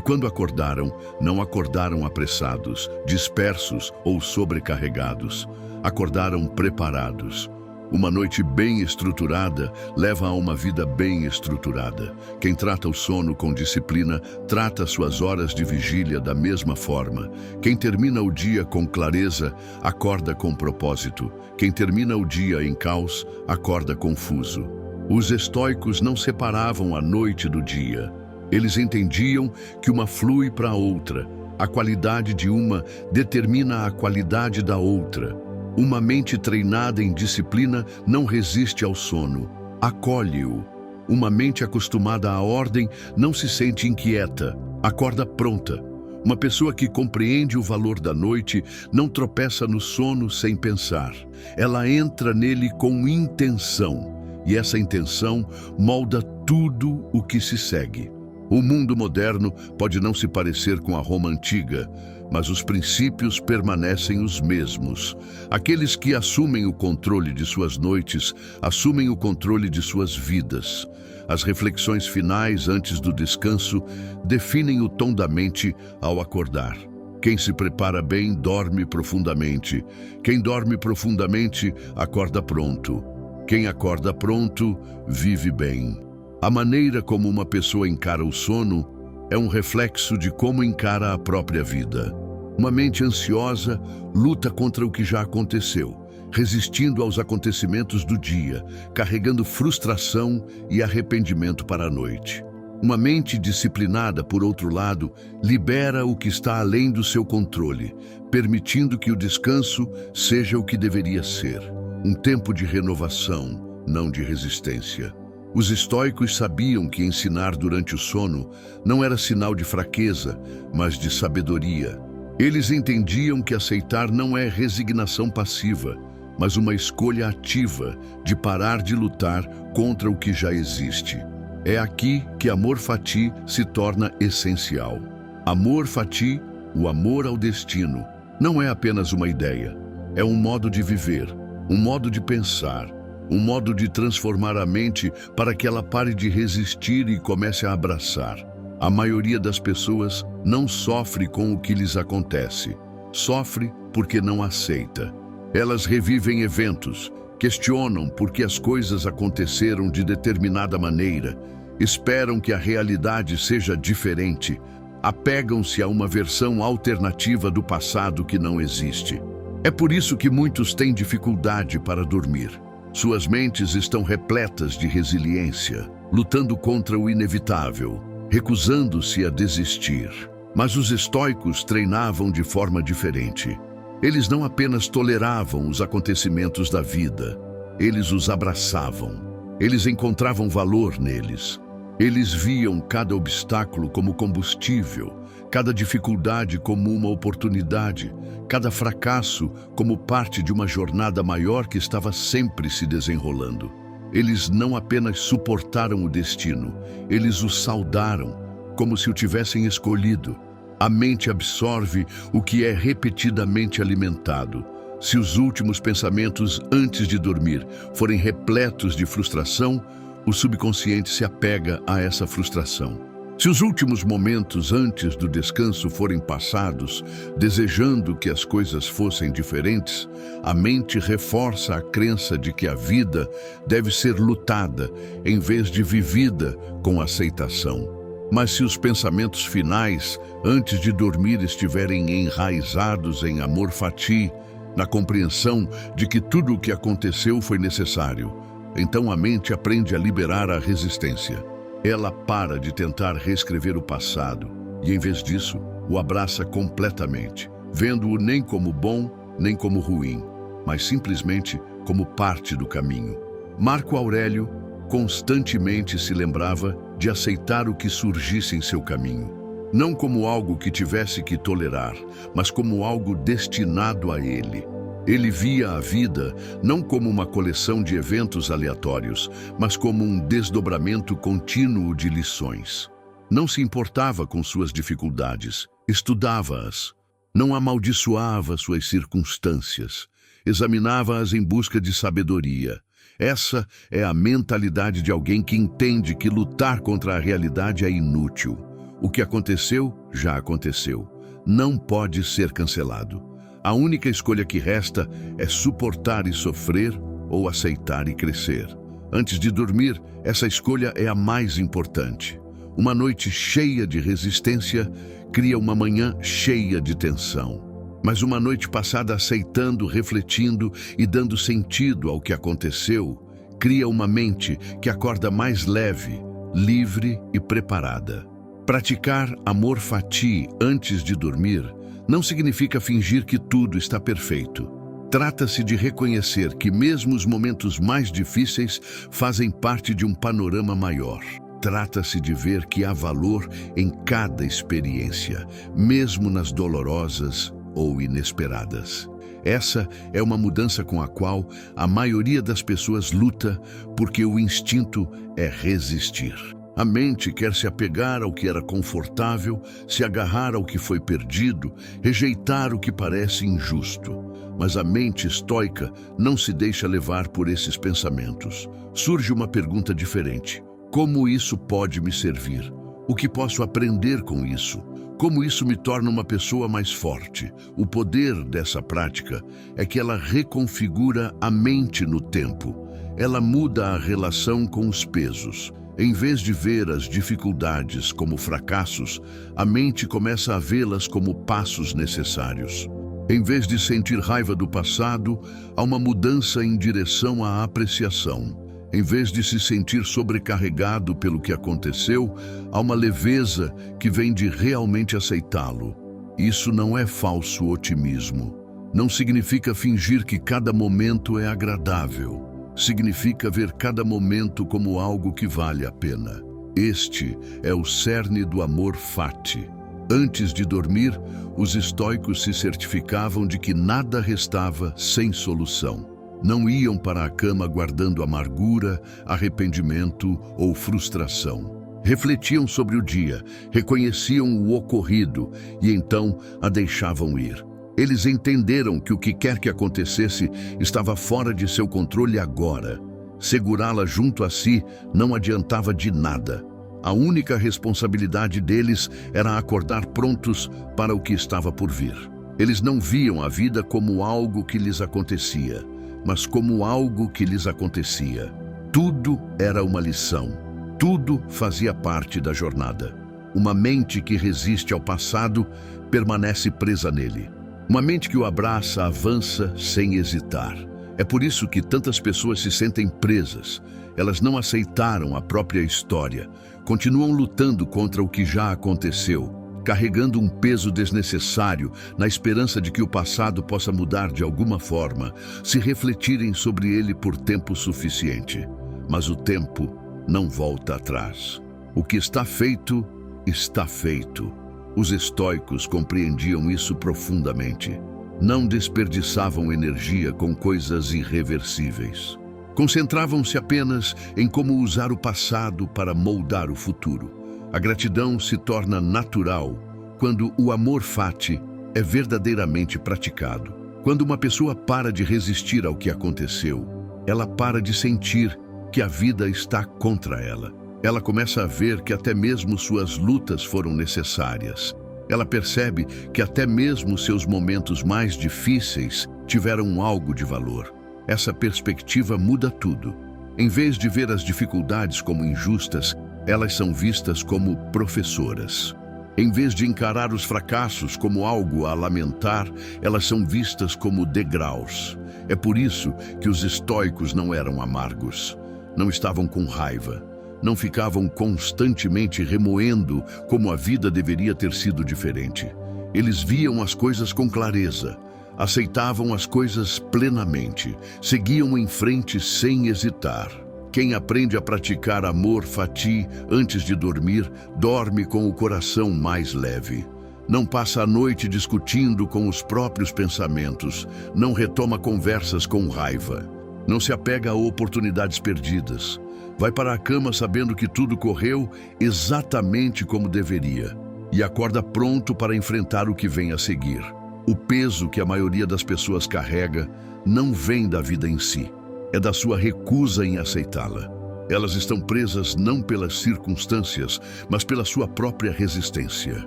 A: quando acordaram, não acordaram apressados, dispersos ou sobrecarregados. Acordaram preparados. Uma noite bem estruturada leva a uma vida bem estruturada. Quem trata o sono com disciplina, trata suas horas de vigília da mesma forma. Quem termina o dia com clareza, acorda com propósito. Quem termina o dia em caos, acorda confuso. Os estoicos não separavam a noite do dia. Eles entendiam que uma flui para a outra. A qualidade de uma determina a qualidade da outra. Uma mente treinada em disciplina não resiste ao sono, acolhe-o. Uma mente acostumada à ordem não se sente inquieta, acorda pronta. Uma pessoa que compreende o valor da noite não tropeça no sono sem pensar. Ela entra nele com intenção, e essa intenção molda tudo o que se segue. O mundo moderno pode não se parecer com a Roma antiga, mas os princípios permanecem os mesmos. Aqueles que assumem o controle de suas noites, assumem o controle de suas vidas. As reflexões finais antes do descanso definem o tom da mente ao acordar. Quem se prepara bem dorme profundamente. Quem dorme profundamente acorda pronto. Quem acorda pronto vive bem. A maneira como uma pessoa encara o sono é um reflexo de como encara a própria vida. Uma mente ansiosa luta contra o que já aconteceu, resistindo aos acontecimentos do dia, carregando frustração e arrependimento para a noite. Uma mente disciplinada, por outro lado, libera o que está além do seu controle, permitindo que o descanso seja o que deveria ser, um tempo de renovação, não de resistência. Os estoicos sabiam que ensinar durante o sono não era sinal de fraqueza, mas de sabedoria. Eles entendiam que aceitar não é resignação passiva, mas uma escolha ativa de parar de lutar contra o que já existe. É aqui que amor fati se torna essencial. Amor fati, o amor ao destino, não é apenas uma ideia. É um modo de viver, um modo de pensar, um modo de transformar a mente para que ela pare de resistir e comece a abraçar. A maioria das pessoas não sofre com o que lhes acontece. Sofre porque não aceita. Elas revivem eventos, questionam por que as coisas aconteceram de determinada maneira, esperam que a realidade seja diferente, apegam-se a uma versão alternativa do passado que não existe. É por isso que muitos têm dificuldade para dormir. Suas mentes estão repletas de resiliência, lutando contra o inevitável, recusando-se a desistir. Mas os estoicos treinavam de forma diferente. Eles não apenas toleravam os acontecimentos da vida, eles os abraçavam. Eles encontravam valor neles. Eles viam cada obstáculo como combustível, cada dificuldade como uma oportunidade, cada fracasso como parte de uma jornada maior que estava sempre se desenrolando. Eles não apenas suportaram o destino, eles o saudaram, como se o tivessem escolhido. A mente absorve o que é repetidamente alimentado. Se os últimos pensamentos antes de dormir forem repletos de frustração, o subconsciente se apega a essa frustração. Se os últimos momentos antes do descanso forem passados, desejando que as coisas fossem diferentes, a mente reforça a crença de que a vida deve ser lutada, em vez de vivida com aceitação. Mas se os pensamentos finais, antes de dormir, estiverem enraizados em amor fati, na compreensão de que tudo o que aconteceu foi necessário, então a mente aprende a liberar a resistência. Ela para de tentar reescrever o passado e, em vez disso, o abraça completamente, vendo-o nem como bom, nem como ruim, mas simplesmente como parte do caminho. Marco Aurélio constantemente se lembrava de aceitar o que surgisse em seu caminho, não como algo que tivesse que tolerar, mas como algo destinado a ele. Ele via a vida não como uma coleção de eventos aleatórios, mas como um desdobramento contínuo de lições. Não se importava com suas dificuldades, estudava-as. Não amaldiçoava suas circunstâncias, examinava-as em busca de sabedoria. Essa é a mentalidade de alguém que entende que lutar contra a realidade é inútil. O que aconteceu, já aconteceu. Não pode ser cancelado. A única escolha que resta é suportar e sofrer ou aceitar e crescer. Antes de dormir, essa escolha é a mais importante. Uma noite cheia de resistência cria uma manhã cheia de tensão. Mas uma noite passada aceitando, refletindo e dando sentido ao que aconteceu, cria uma mente que acorda mais leve, livre e preparada. Praticar amor fati antes de dormir não significa fingir que tudo está perfeito. Trata-se de reconhecer que mesmo os momentos mais difíceis fazem parte de um panorama maior. Trata-se de ver que há valor em cada experiência, mesmo nas dolorosas ou inesperadas. Essa é uma mudança com a qual a maioria das pessoas luta porque o instinto é resistir. A mente quer se apegar ao que era confortável, se agarrar ao que foi perdido, rejeitar o que parece injusto. Mas a mente estoica não se deixa levar por esses pensamentos. Surge uma pergunta diferente: como isso pode me servir? O que posso aprender com isso? Como isso me torna uma pessoa mais forte? O poder dessa prática é que ela reconfigura a mente no tempo. Ela muda a relação com os pesos. Em vez de ver as dificuldades como fracassos, a mente começa a vê-las como passos necessários. Em vez de sentir raiva do passado, há uma mudança em direção à apreciação. Em vez de se sentir sobrecarregado pelo que aconteceu, há uma leveza que vem de realmente aceitá-lo. Isso não é falso otimismo. Não significa fingir que cada momento é agradável. Significa ver cada momento como algo que vale a pena. Este é o cerne do amor fati. Antes de dormir, os estoicos se certificavam de que nada restava sem solução. Não iam para a cama guardando amargura, arrependimento ou frustração. Refletiam sobre o dia, reconheciam o ocorrido e então a deixavam ir. Eles entenderam que o que quer que acontecesse estava fora de seu controle agora. Segurá-la junto a si não adiantava de nada. A única responsabilidade deles era acordar prontos para o que estava por vir. Eles não viam a vida como algo que lhes acontecia, mas como algo que lhes acontecia. Tudo era uma lição. Tudo fazia parte da jornada. Uma mente que resiste ao passado permanece presa nele. Uma mente que o abraça avança sem hesitar. É por isso que tantas pessoas se sentem presas. Elas não aceitaram a própria história. Continuam lutando contra o que já aconteceu, carregando um peso desnecessário na esperança de que o passado possa mudar de alguma forma, se refletirem sobre ele por tempo suficiente. Mas o tempo não volta atrás. O que está feito, está feito. Os estoicos compreendiam isso profundamente. Não desperdiçavam energia com coisas irreversíveis. Concentravam-se apenas em como usar o passado para moldar o futuro. A gratidão se torna natural quando o amor fati é verdadeiramente praticado. Quando uma pessoa para de resistir ao que aconteceu, ela para de sentir que a vida está contra ela. Ela começa a ver que até mesmo suas lutas foram necessárias. Ela percebe que até mesmo seus momentos mais difíceis tiveram algo de valor. Essa perspectiva muda tudo. Em vez de ver as dificuldades como injustas, elas são vistas como professoras. Em vez de encarar os fracassos como algo a lamentar, elas são vistas como degraus. É por isso que os estoicos não eram amargos. Não estavam com raiva. Não ficavam constantemente remoendo como a vida deveria ter sido diferente. Eles viam as coisas com clareza, aceitavam as coisas plenamente, seguiam em frente sem hesitar. Quem aprende a praticar amor fati antes de dormir, dorme com o coração mais leve. Não passa a noite discutindo com os próprios pensamentos, não retoma conversas com raiva, não se apega a oportunidades perdidas. Vai para a cama sabendo que tudo correu exatamente como deveria e acorda pronto para enfrentar o que vem a seguir. O peso que a maioria das pessoas carrega não vem da vida em si, é da sua recusa em aceitá-la. Elas estão presas não pelas circunstâncias, mas pela sua própria resistência.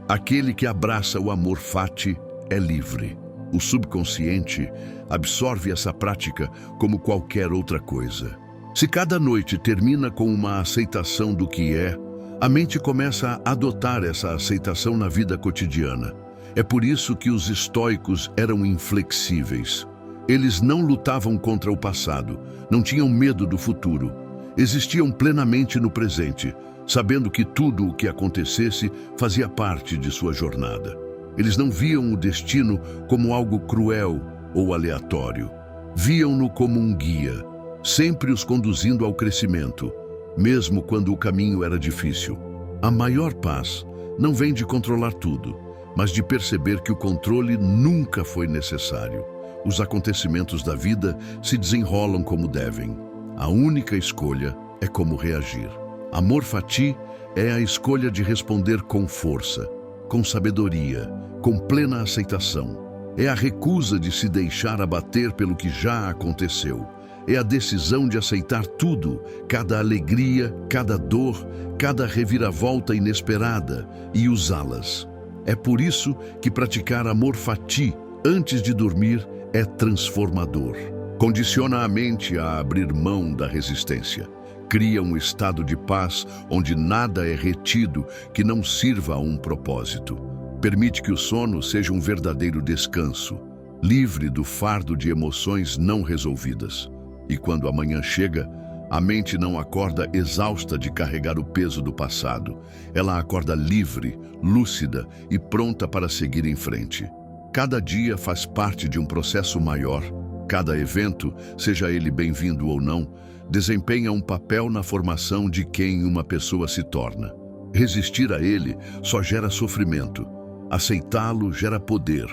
A: Aquele que abraça o amor fati é livre. O subconsciente absorve essa prática como qualquer outra coisa. Se cada noite termina com uma aceitação do que é, a mente começa a adotar essa aceitação na vida cotidiana. É por isso que os estoicos eram inflexíveis. Eles não lutavam contra o passado, não tinham medo do futuro. Existiam plenamente no presente, sabendo que tudo o que acontecesse fazia parte de sua jornada. Eles não viam o destino como algo cruel ou aleatório. Viam-no como um guia, sempre os conduzindo ao crescimento, mesmo quando o caminho era difícil. A maior paz não vem de controlar tudo, mas de perceber que o controle nunca foi necessário. Os acontecimentos da vida se desenrolam como devem. A única escolha é como reagir. Amor fati é a escolha de responder com força, com sabedoria, com plena aceitação. É a recusa de se deixar abater pelo que já aconteceu. É a decisão de aceitar tudo, cada alegria, cada dor, cada reviravolta inesperada e usá-las. É por isso que praticar amor fati antes de dormir é transformador. Condiciona a mente a abrir mão da resistência. Cria um estado de paz onde nada é retido que não sirva a um propósito. Permite que o sono seja um verdadeiro descanso, livre do fardo de emoções não resolvidas. E quando a manhã chega, a mente não acorda exausta de carregar o peso do passado. Ela acorda livre, lúcida e pronta para seguir em frente. Cada dia faz parte de um processo maior. Cada evento, seja ele bem-vindo ou não, desempenha um papel na formação de quem uma pessoa se torna. Resistir a ele só gera sofrimento. Aceitá-lo gera poder.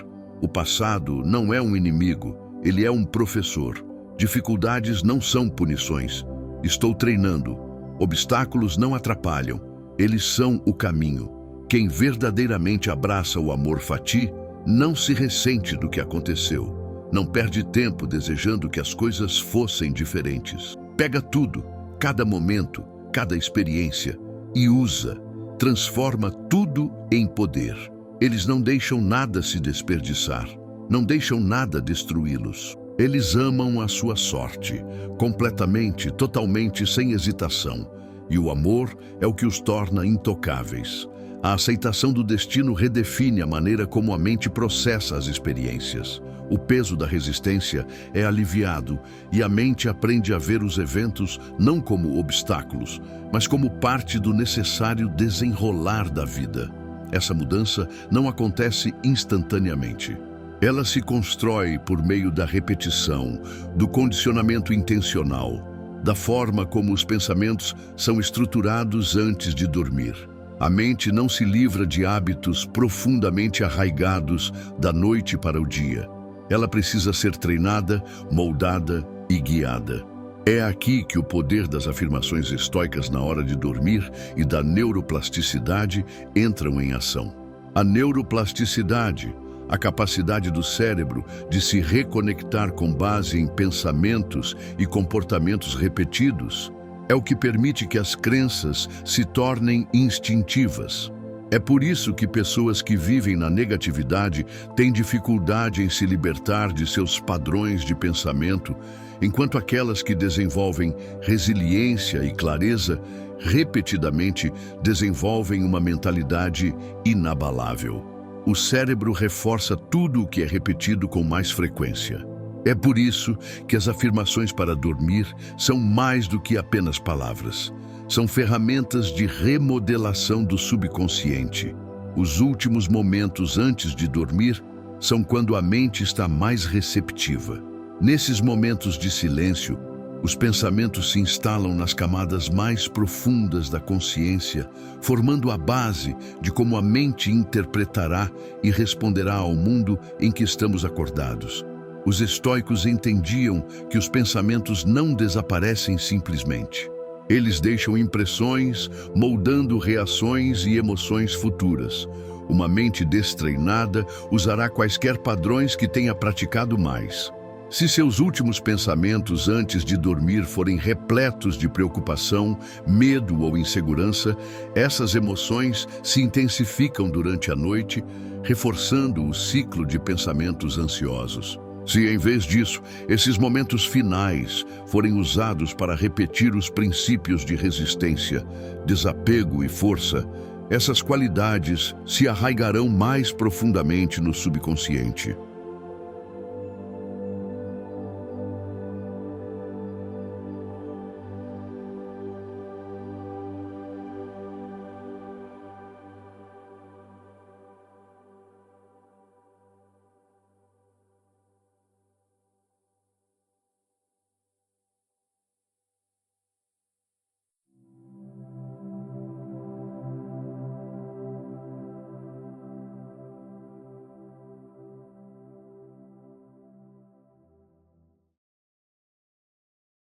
A: O passado não é um inimigo, ele é um professor. Dificuldades não são punições. Estou treinando. Obstáculos não atrapalham, eles são o caminho. Quem verdadeiramente abraça o amor fati não se ressente do que aconteceu. Não perde tempo desejando que as coisas fossem diferentes. Pega tudo, cada momento, cada experiência e usa. Transforma tudo em poder. Eles não deixam nada se desperdiçar, não deixam nada destruí-los. Eles amam a sua sorte, completamente, totalmente, sem hesitação. E o amor é o que os torna intocáveis. A aceitação do destino redefine a maneira como a mente processa as experiências. O peso da resistência é aliviado e a mente aprende a ver os eventos não como obstáculos, mas como parte do necessário desenrolar da vida. Essa mudança não acontece instantaneamente. Ela se constrói por meio da repetição, do condicionamento intencional, da forma como os pensamentos são estruturados antes de dormir. A mente não se livra de hábitos profundamente arraigados da noite para o dia. Ela precisa ser treinada, moldada e guiada. É aqui que o poder das afirmações estoicas na hora de dormir e da neuroplasticidade entram em ação. A neuroplasticidade, a capacidade do cérebro de se reconectar com base em pensamentos e comportamentos repetidos, é o que permite que as crenças se tornem instintivas. É por isso que pessoas que vivem na negatividade têm dificuldade em se libertar de seus padrões de pensamento, enquanto aquelas que desenvolvem resiliência e clareza repetidamente desenvolvem uma mentalidade inabalável. O cérebro reforça tudo o que é repetido com mais frequência. É por isso que as afirmações para dormir são mais do que apenas palavras. São ferramentas de remodelação do subconsciente. Os últimos momentos antes de dormir são quando a mente está mais receptiva. Nesses momentos de silêncio, os pensamentos se instalam nas camadas mais profundas da consciência, formando a base de como a mente interpretará e responderá ao mundo em que estamos acordados. Os estoicos entendiam que os pensamentos não desaparecem simplesmente. Eles deixam impressões, moldando reações e emoções futuras. Uma mente destreinada usará quaisquer padrões que tenha praticado mais. Se seus últimos pensamentos antes de dormir forem repletos de preocupação, medo ou insegurança, essas emoções se intensificam durante a noite, reforçando o ciclo de pensamentos ansiosos. Se, em vez disso, esses momentos finais forem usados para repetir os princípios de resistência, desapego e força, essas qualidades se arraigarão mais profundamente no subconsciente.